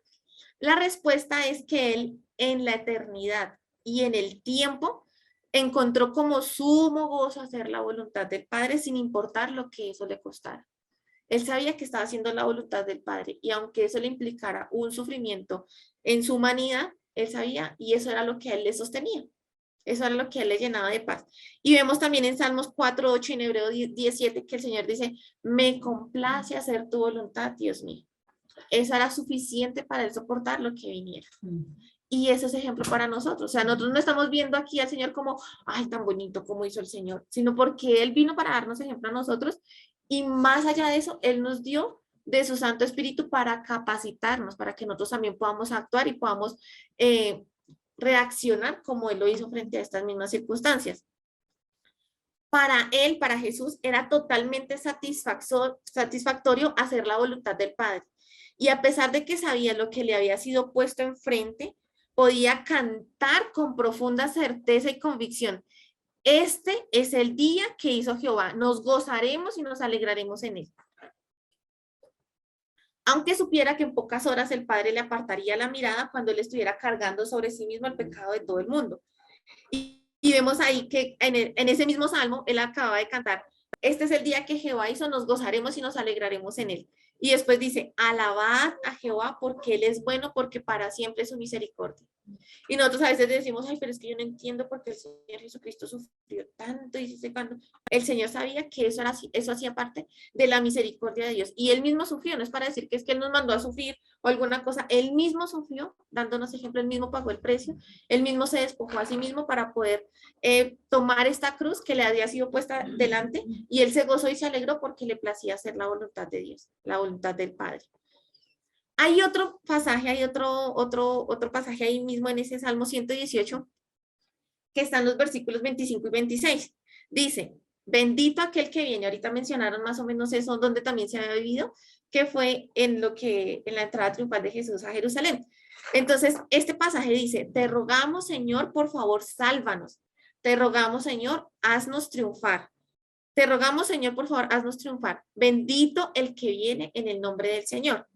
A: La respuesta es que él en la eternidad y en el tiempo encontró como sumo gozo hacer la voluntad del Padre sin importar lo que eso le costara. Él sabía que estaba haciendo la voluntad del Padre y aunque eso le implicara un sufrimiento en su humanidad, él sabía y eso era lo que a él le sostenía. Eso era lo que a él le llenaba de paz. Y vemos también en Salmos 4, 8 y en Hebreo 17 que el Señor dice, me complace hacer tu voluntad, Dios mío. Eso era suficiente para él soportar lo que viniera. Y ese es ejemplo para nosotros. O sea, nosotros no estamos viendo aquí al Señor como, ay, tan bonito como hizo el Señor, sino porque Él vino para darnos ejemplo a nosotros. Y más allá de eso, Él nos dio de su Santo Espíritu para capacitarnos, para que nosotros también podamos actuar y podamos reaccionar como Él lo hizo frente a estas mismas circunstancias. Para Él, para Jesús, era totalmente satisfactorio hacer la voluntad del Padre. Y a pesar de que sabía lo que le había sido puesto enfrente, podía cantar con profunda certeza y convicción. Este es el día que hizo Jehová. Nos gozaremos y nos alegraremos en él. Aunque supiera que en pocas horas el Padre le apartaría la mirada cuando él estuviera cargando sobre sí mismo el pecado de todo el mundo. Y vemos ahí que en ese mismo salmo él acaba de cantar, este es el día que Jehová hizo, nos gozaremos y nos alegraremos en él. Y después dice, alabad a Jehová porque él es bueno, porque para siempre es su misericordia. Y nosotros a veces decimos, ay, pero es que yo no entiendo por qué el Señor Jesucristo sufrió tanto y dice cuando el Señor sabía que eso, eso hacía parte de la misericordia de Dios. Y él mismo sufrió, no es para decir que es que él nos mandó a sufrir o alguna cosa, él mismo sufrió, dándonos ejemplo, él mismo pagó el precio, él mismo se despojó a sí mismo para poder tomar esta cruz que le había sido puesta delante y él se gozó y se alegró porque le placía hacer la voluntad de Dios, la voluntad del Padre. Hay otro pasaje, hay otro pasaje ahí mismo en ese Salmo 118, que están los versículos 25 y 26. Dice, bendito aquel que viene. Ahorita mencionaron más o menos eso, donde también se había vivido, que fue en la entrada triunfal de Jesús a Jerusalén. Entonces, este pasaje dice, te rogamos, Señor, por favor, sálvanos. Te rogamos, Señor, haznos triunfar. Te rogamos, Señor, por favor, haznos triunfar. Bendito el que viene en el nombre del Señor.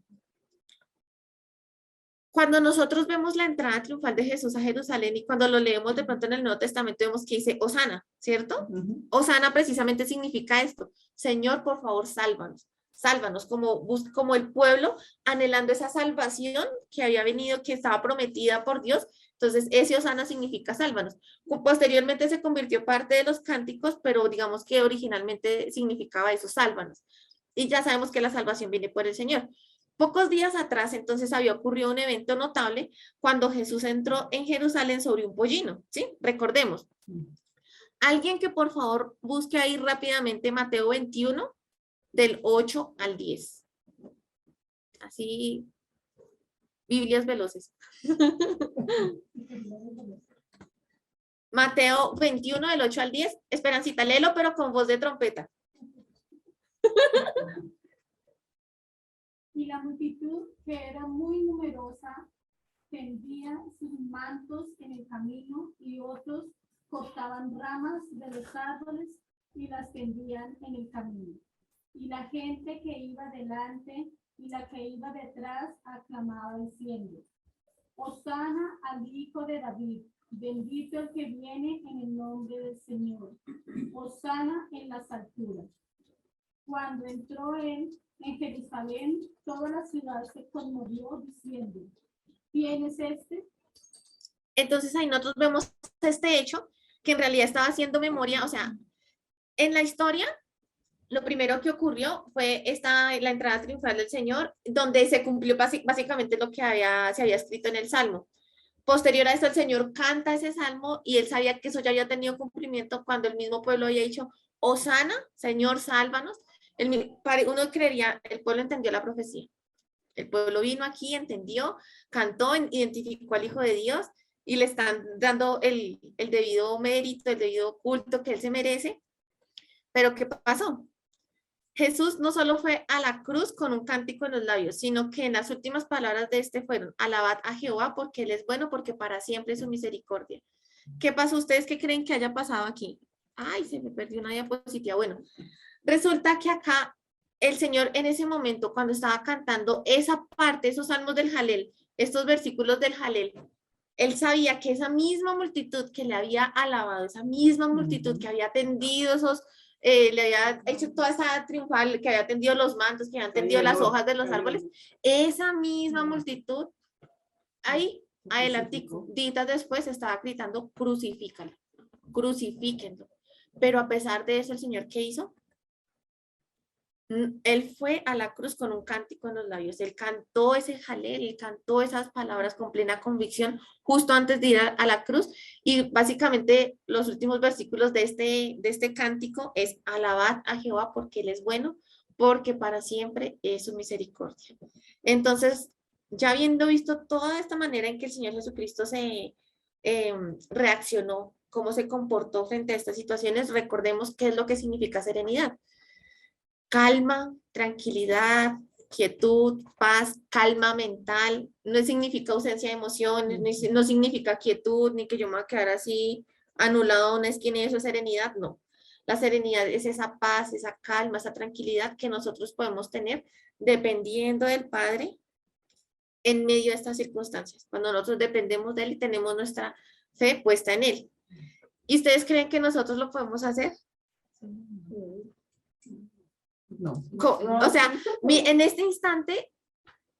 A: Cuando nosotros vemos la entrada triunfal de Jesús a Jerusalén y cuando lo leemos de pronto en el Nuevo Testamento vemos que dice Hosana, ¿cierto? Hosana precisamente significa esto, Señor, por favor, sálvanos. Sálvanos, como el pueblo anhelando esa salvación que había venido, que estaba prometida por Dios. Entonces, ese Hosana significa sálvanos. Posteriormente se convirtió parte de los cánticos, pero digamos que originalmente significaba eso, sálvanos. Y ya sabemos que la salvación viene por el Señor. Pocos días atrás, entonces, había ocurrido un evento notable cuando Jesús entró en Jerusalén sobre un pollino, ¿sí? Recordemos. Alguien que por favor busque ahí rápidamente Mateo 21, del 8 al 10. Así, Biblias veloces. Mateo 21, del 8 al 10. Esperancita, léelo, pero con voz de trompeta.
C: Y la multitud, que era muy numerosa, tendía sus mantos en el camino y otros cortaban ramas de los árboles y las tendían en el camino. Y la gente que iba delante y la que iba detrás aclamaba diciendo, Hosana al Hijo de David, bendito el que viene en el nombre del Señor, Hosana en las alturas. Cuando entró él en Jerusalén, toda la ciudad se conmovió diciendo, ¿quién es este?
A: Entonces ahí nosotros vemos este hecho que en realidad estaba haciendo memoria, o sea, en la historia, lo primero que ocurrió fue la entrada triunfal del Señor, donde se cumplió básicamente lo que se había escrito en el Salmo. Posterior a esto, el Señor canta ese Salmo y él sabía que eso ya había tenido cumplimiento cuando el mismo pueblo había dicho, Hosana, Señor, sálvanos. Uno creería, el pueblo entendió la profecía. El pueblo vino aquí, entendió, cantó, identificó al Hijo de Dios y le están dando el debido mérito, el debido culto que él se merece. Pero ¿qué pasó? Jesús no solo fue a la cruz con un cántico en los labios, sino que en las últimas palabras de este fueron, alabad a Jehová porque Él es bueno, porque para siempre es su misericordia. ¿Qué pasó? ¿Ustedes qué creen que haya pasado aquí? Ay, se me perdió una diapositiva. Bueno, resulta que acá el Señor en ese momento, cuando estaba cantando esa parte, esos salmos del Jalel, estos versículos del Jalel, él sabía que esa misma multitud que le había alabado, esa misma multitud que había tendido le había hecho toda esa triunfal, que había tendido los mantos, que habían tendido las hojas de los árboles, esa misma multitud, ahí, adelantico, días después estaba gritando, crucifícala. crucifíquenlo. Pero a pesar de eso, el Señor, ¿qué hizo? Él fue a la cruz con un cántico en los labios. Él cantó ese jalel, él cantó esas palabras con plena convicción justo antes de ir a la cruz. Y básicamente los últimos versículos de este cántico es: alabad a Jehová porque Él es bueno, porque para siempre es su misericordia. Entonces, ya habiendo visto toda esta manera en que el Señor Jesucristo se reaccionó, cómo se comportó frente a estas situaciones, recordemos qué es lo que significa serenidad. Calma, tranquilidad, quietud, paz, calma mental. No significa ausencia de emociones, no significa quietud, ni que yo me voy a quedar así anulado a una esquina y eso es serenidad, no. La serenidad es esa paz, esa calma, esa tranquilidad que nosotros podemos tener dependiendo del Padre en medio de estas circunstancias, cuando nosotros dependemos de Él y tenemos nuestra fe puesta en Él. ¿Y ustedes creen que nosotros lo podemos hacer?
D: No.
A: O sea, en este instante,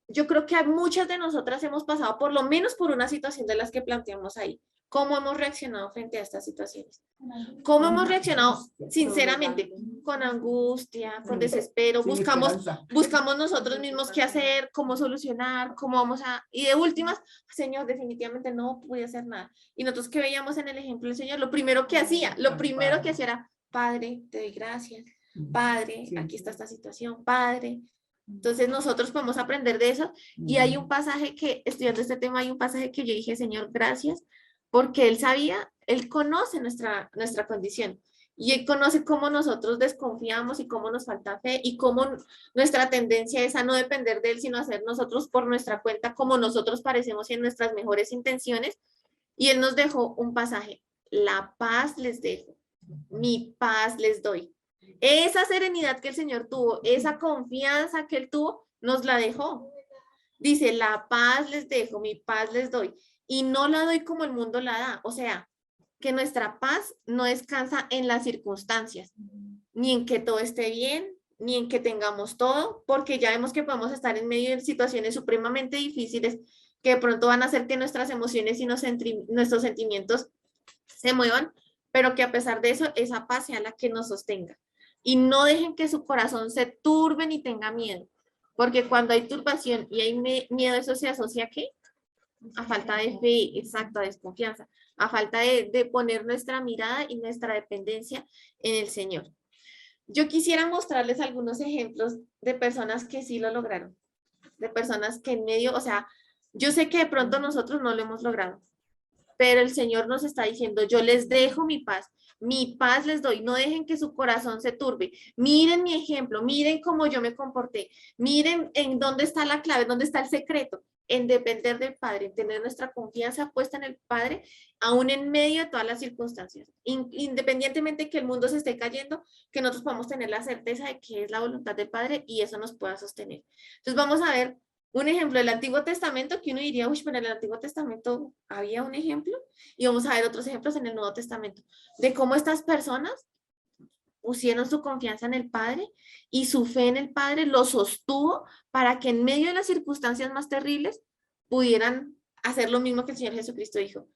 A: yo creo que muchas de nosotras hemos pasado por lo menos por una situación de las que planteamos ahí. ¿Cómo hemos reaccionado frente a estas situaciones? ¿Cómo hemos reaccionado sinceramente? Con angustia, con desespero,
D: Sin
A: buscamos
D: esperanza.
A: nosotros mismos qué hacer, cómo solucionar, cómo vamos a... Y de últimas, Señor, definitivamente no voy a hacer nada. Y nosotros que veíamos en el ejemplo del Señor, lo primero que hacía era: Padre, te doy gracias. Padre,
D: Sí.
A: aquí está esta situación, Padre. Entonces nosotros podemos aprender de eso. Y hay un pasaje que, estudiando este tema, hay un pasaje que yo dije: Señor, gracias, porque Él sabía, Él conoce nuestra condición. Y Él conoce cómo nosotros desconfiamos y cómo nos falta fe y cómo nuestra tendencia es a no depender de Él, sino hacer nosotros por nuestra cuenta, como nosotros parecemos y en nuestras mejores intenciones. Y Él nos dejó un pasaje: la paz les dejo, mi paz les doy. Esa serenidad que el Señor tuvo, esa confianza que Él tuvo, nos la dejó. Dice: la paz les dejo, mi paz les doy. Y no la doy como el mundo la da. O sea, que nuestra paz no descansa en las circunstancias, ni en que todo esté bien, ni en que tengamos todo, porque ya vemos que podemos estar en medio de situaciones supremamente difíciles que de pronto van a hacer que nuestras emociones y nuestros sentimientos se muevan, pero que a pesar de eso, esa paz sea la que nos sostenga. Y no dejen que su corazón se turbe ni tenga miedo, porque cuando hay turbación y hay miedo, eso se asocia ¿a qué? A falta de fe, exacto, a desconfianza, a falta de poner nuestra mirada y nuestra dependencia en el Señor. Yo quisiera mostrarles algunos ejemplos de personas que sí lo lograron, de personas que en medio, o sea, yo sé que de pronto nosotros no lo hemos logrado, pero el Señor nos está diciendo: yo les dejo mi paz les doy, no dejen que su corazón se turbe. Miren mi ejemplo, miren cómo yo me comporté, miren en dónde está la clave, dónde está el secreto, en depender del Padre, en tener nuestra confianza puesta en el Padre, aún en medio de todas las circunstancias. Independientemente que el mundo se esté cayendo, que nosotros podamos tener la certeza de que es la voluntad del Padre y eso nos pueda sostener. Entonces vamos a ver un ejemplo del Antiguo Testamento que uno diría: uy, pero en el Antiguo Testamento había un ejemplo. Y vamos a ver otros ejemplos en el Nuevo Testamento de cómo estas personas pusieron su confianza en el Padre y su fe en el Padre lo sostuvo para que en medio de las circunstancias más terribles pudieran hacer lo mismo que el Señor Jesucristo dijo: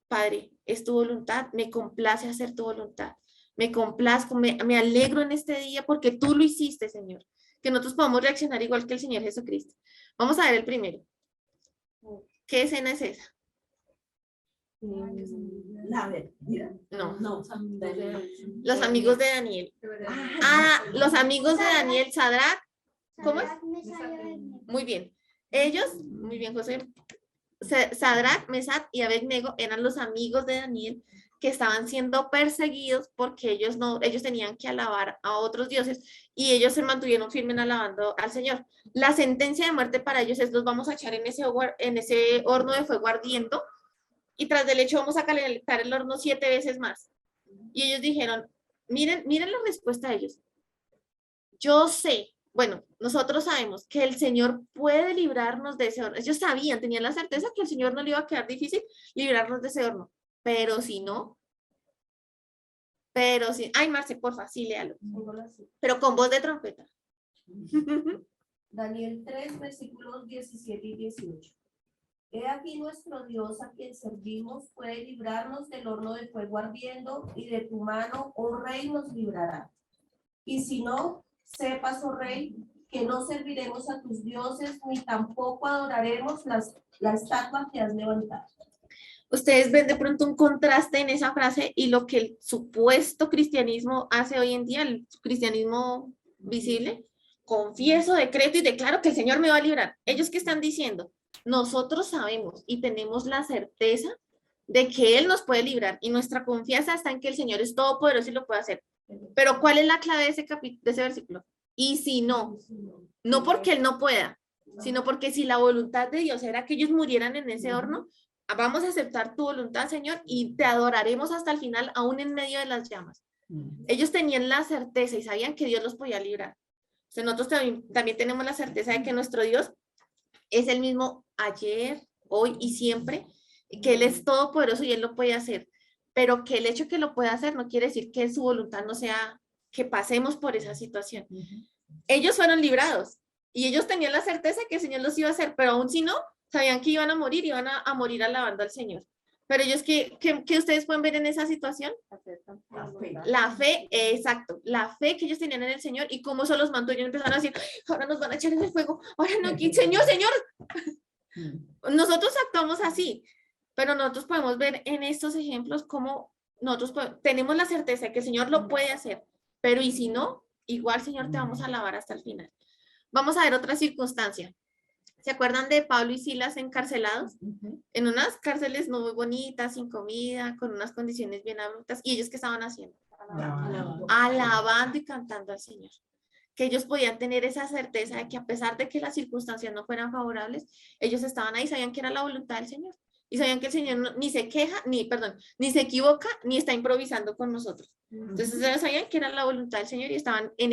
A: Padre, es tu voluntad, me complace hacer tu voluntad, me complazco, me alegro en este día porque tú lo hiciste, Señor. Que nosotros podamos reaccionar igual que el Señor Jesucristo. Vamos a ver el primero. ¿Qué escena es esa?
D: La verdad.
A: No.
D: No.
A: Los amigos de Daniel. Los amigos de Daniel, Sadrach. ¿Cómo es? Muy bien. Ellos, muy bien, José. Sadrach, Mesach y Abednego eran los amigos de Daniel que estaban siendo perseguidos porque ellos tenían que alabar a otros dioses y ellos se mantuvieron firmes alabando al Señor. La sentencia de muerte para ellos es: los vamos a echar en ese horno de fuego ardiendo y tras del hecho vamos a calentar el horno 7 veces más. Y ellos dijeron: miren la respuesta de ellos. Yo sé, bueno, nosotros sabemos que el Señor puede librarnos de ese horno. Ellos sabían, tenían la certeza que el Señor no le iba a quedar difícil librarnos de ese horno. Pero si no, ay, Marce, porfa, sí, léalo. Pero con voz de trompeta.
E: Daniel 3, versículos 17 y 18. He aquí nuestro Dios a quien servimos puede librarnos del horno de fuego ardiendo, y de tu mano, oh rey, nos librará. Y si no, sepas, oh rey, que no serviremos a tus dioses, ni tampoco adoraremos la estatua que has levantado.
A: Ustedes ven de pronto un contraste en esa frase y lo que el supuesto cristianismo hace hoy en día, el cristianismo visible. Confieso, decreto y declaro que el Señor me va a librar. ¿Ellos qué están diciendo? Nosotros sabemos y tenemos la certeza de que Él nos puede librar y nuestra confianza está en que el Señor es todopoderoso y lo puede hacer. Pero ¿cuál es la clave de ese versículo? Y si no, no porque Él no pueda, sino porque si la voluntad de Dios era que ellos murieran en ese horno, vamos a aceptar tu voluntad, Señor, y te adoraremos hasta el final, aún en medio de las llamas. Ellos tenían la certeza y sabían que Dios los podía librar. O sea, nosotros también tenemos la certeza de que nuestro Dios es el mismo ayer, hoy y siempre, que Él es todopoderoso y Él lo puede hacer. Pero que el hecho que lo pueda hacer no quiere decir que su voluntad no sea que pasemos por esa situación. Ellos fueron librados y ellos tenían la certeza que el Señor los iba a hacer, pero aún si no, sabían que iban a morir alabando al Señor. Pero ellos, ¿qué ustedes pueden ver en esa situación? La fe, exacto, la fe que ellos tenían en el Señor y cómo eso los mantuvo. Ellos empezaron a decir, ahora nos van a echar en el fuego, ahora no, Señor, Señor. Nosotros actuamos así, pero nosotros podemos ver en estos ejemplos cómo nosotros tenemos la certeza de que el Señor lo puede hacer, pero y si no, igual, Señor, te vamos a alabar hasta el final. Vamos a ver otra circunstancia. ¿Se acuerdan de Pablo y Silas encarcelados? En unas cárceles no muy bonitas, sin comida, con unas condiciones bien abruptas. ¿Y ellos qué estaban haciendo? Alabando y cantando al Señor. Que ellos podían tener esa certeza de que a pesar de que las circunstancias no fueran favorables, ellos estaban ahí, sabían que era la voluntad del Señor. Y sabían que el Señor ni se queja, ni se equivoca, ni está improvisando con nosotros. Entonces ellos sabían que era la voluntad del Señor y estaban en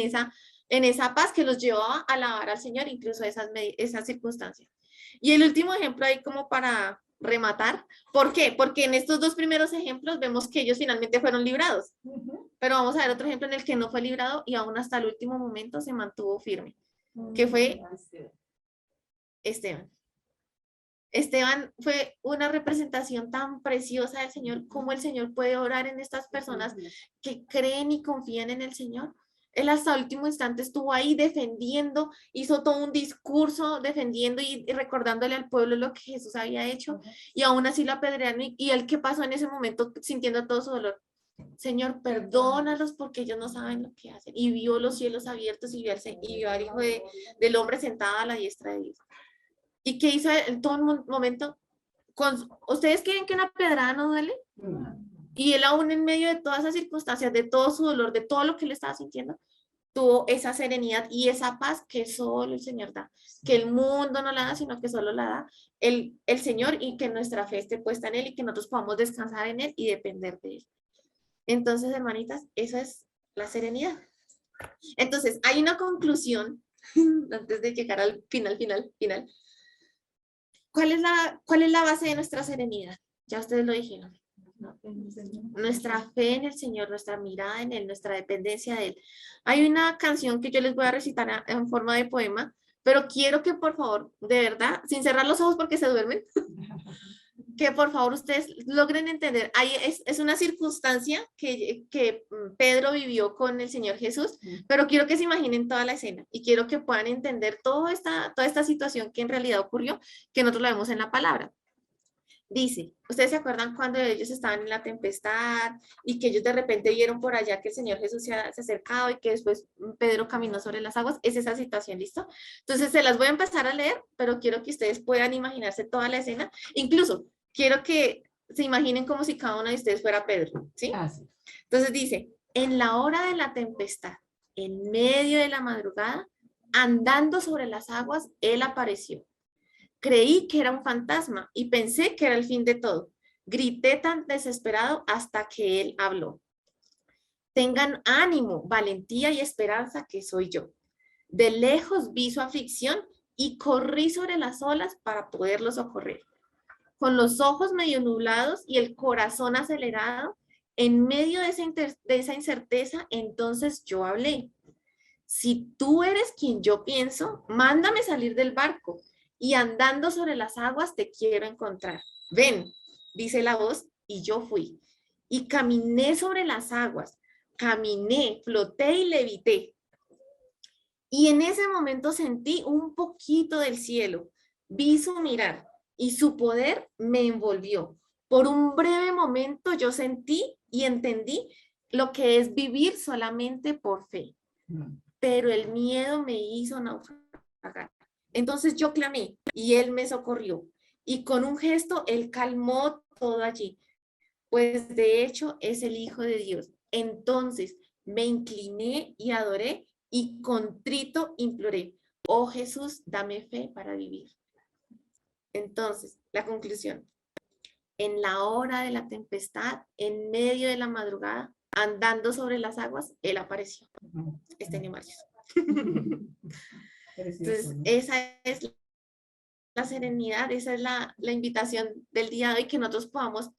A: esa paz que los llevaba a alabar al Señor, incluso esas circunstancias. Y el último ejemplo ahí como para rematar, ¿por qué? Porque en estos dos primeros ejemplos vemos que ellos finalmente fueron librados, pero vamos a ver otro ejemplo en el que no fue librado y aún hasta el último momento se mantuvo firme, que fue Esteban. Esteban fue una representación tan preciosa del Señor, como el Señor puede orar en estas personas que creen y confían en el Señor. Él hasta el último instante estuvo ahí defendiendo, hizo todo un discurso defendiendo y recordándole al pueblo lo que Jesús había hecho, y aún así lo apedrearon. Y él, ¿qué pasó en ese momento sintiendo todo su dolor? Señor, perdónalos porque ellos no saben lo que hacen. Y vio los cielos abiertos y vio al Hijo del Hombre sentado a la diestra de Dios. ¿Y qué hizo en todo momento? ¿Ustedes creen que una pedrada no duele? Y él aún en medio de todas esas circunstancias, de todo su dolor, de todo lo que él estaba sintiendo, tuvo esa serenidad y esa paz que solo el Señor da, que el mundo no la da, sino que solo la da el Señor, y que nuestra fe esté puesta en Él y que nosotros podamos descansar en Él y depender de Él. Entonces, hermanitas, eso es la serenidad. Entonces, hay una conclusión, antes de llegar al final. ¿Cuál es la base de nuestra serenidad? Ya ustedes lo dijeron. Nuestra fe en el Señor, nuestra mirada en Él, nuestra dependencia de Él. Hay una canción que yo les voy a recitar en forma de poema, pero quiero que por favor, de verdad, sin cerrar los ojos porque se duermen, que por favor ustedes logren entender. Es una circunstancia que Pedro vivió con el Señor Jesús, pero quiero que se imaginen toda la escena y quiero que puedan entender toda esta situación que en realidad ocurrió, que nosotros la vemos en la palabra. Dice, ¿ustedes se acuerdan cuando ellos estaban en la tempestad y que ellos de repente vieron por allá que el Señor Jesús se acercaba y que después Pedro caminó sobre las aguas? Es esa situación, ¿listo? Entonces se las voy a empezar a leer, pero quiero que ustedes puedan imaginarse toda la escena. Incluso quiero que se imaginen como si cada uno de ustedes fuera Pedro, ¿sí? Sí. Entonces dice, en la hora de la tempestad, en medio de la madrugada, andando sobre las aguas, Él apareció. Creí que era un fantasma y pensé que era el fin de todo. Grité tan desesperado hasta que Él habló. Tengan ánimo, valentía y esperanza, que soy yo. De lejos vi su aflicción y corrí sobre las olas para poderlos socorrer. Con los ojos medio nublados y el corazón acelerado, en medio de esa incerteza, entonces yo hablé. Si tú eres quien yo pienso, mándame salir del barco. y andando sobre las aguas te quiero encontrar. Ven, dice la voz, y yo fui. Y caminé sobre las aguas, caminé, floté y levité. Y en ese momento sentí un poquito del cielo, vi su mirar y su poder me envolvió. Por un breve momento yo sentí y entendí lo que es vivir solamente por fe, pero el miedo me hizo naufragar. Entonces yo clamé y él me socorrió y con un gesto él calmó todo allí, pues de hecho es el Hijo de Dios. Entonces me incliné y adoré y contrito imploré, oh Jesús, dame fe para vivir. Entonces, la conclusión. En la hora de la tempestad, en medio de la madrugada, andando sobre las aguas, él apareció. Este Mario. Entonces, esa es la serenidad, esa es la invitación del día de hoy, que nosotros podamos,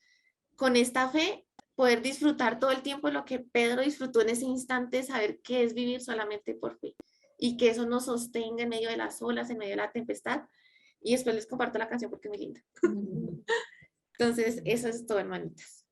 A: con esta fe, poder disfrutar todo el tiempo lo que Pedro disfrutó en ese instante, saber qué es vivir solamente por fe y que eso nos sostenga en medio de las olas, en medio de la tempestad. Y después les comparto la canción porque es muy linda. Entonces, eso es todo, hermanitas.